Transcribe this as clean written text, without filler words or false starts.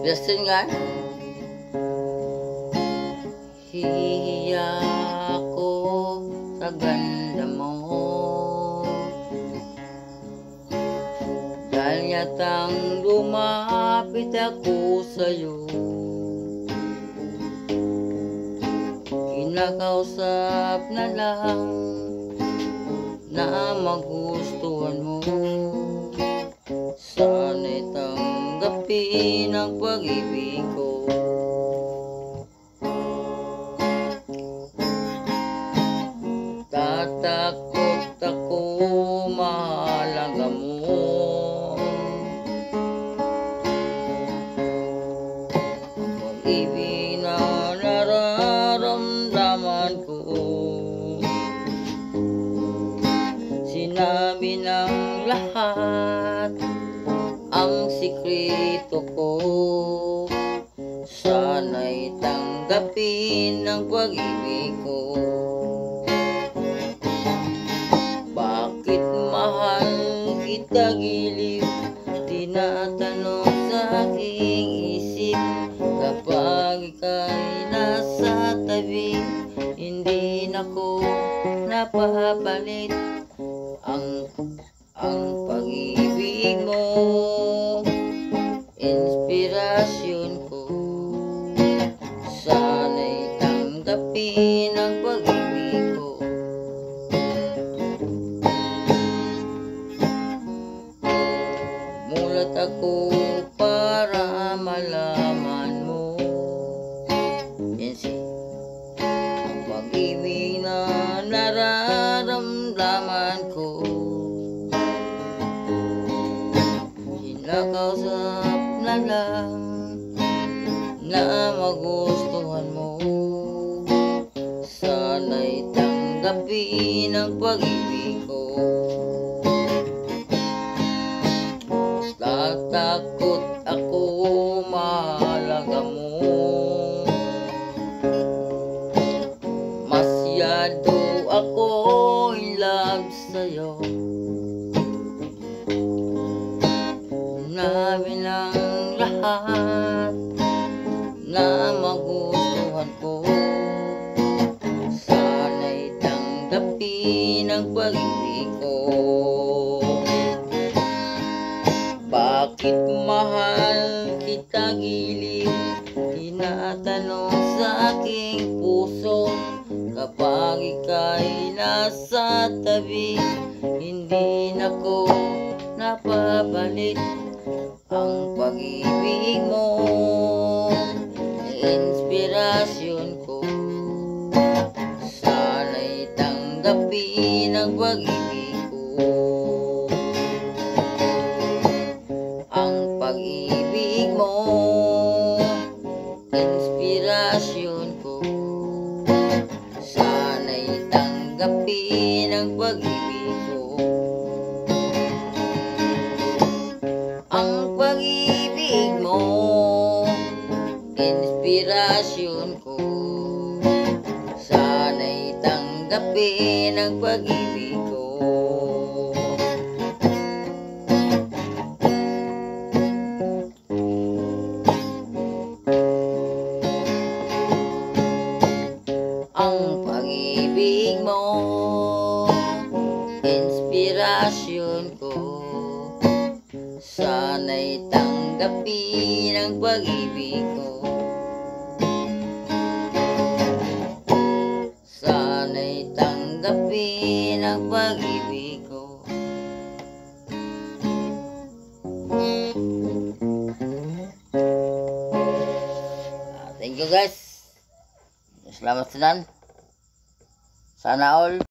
Justin kan? Hihiya ako sa ganda mo, dahil yatang lumapit ako sa'yo. Kinakausap na lang na magustuhan mo, sana'y tanggapin ang pag-ibig ko. Tatakot ako, mahalaga mo. Ang pag-ibig na nararamdaman ko, sinabi ng lahat ang sikreto ko, sana'y tanggapin ang pag-ibig ko. Bakit mahal kita giliw, tinatanong sa aking isip, kapag ika'y nasa tabi, hindi na ko napapalit ang pag-ibig mo. Inspirasyon ko, sana'y tanggapin ang pag-ibig ko. Mulat ako para malaman mo, ang pag-ibig na nararamdaman ko. Kinakausap na lang na magustuhan mo, sana'y tanggapin ang pag-ibig ko. Tatakot ako, mahalaga mo. Masyado ako in love sa'yo, sinabi ng lahat na magustuhan ko, sana'y tanggapin ang pag-ibig ko. Bakit mahal kita giliw, tinatanong sa aking puso, kapag ika'y nasa tabi, hindi na ko napapalit ang pag-ibig mo. Inspirasyon ko, sana'y tanggapin ang pag-ibig ko. Ang pag-ibig mo, inspirasyon ko, sana'y tanggapin ang pag-ibig ko. Ang pag-ibig mo, inspirasyon ko, sana'y tanggapin ang pag-ibig ko. Ang pag-ibig mo, inspirasyon ko, sana'y tanggapin ang pag-ibig ko. Sana'y tanggapin ang pag-ibig ko. Thank you guys. Selamat senang. Sana all.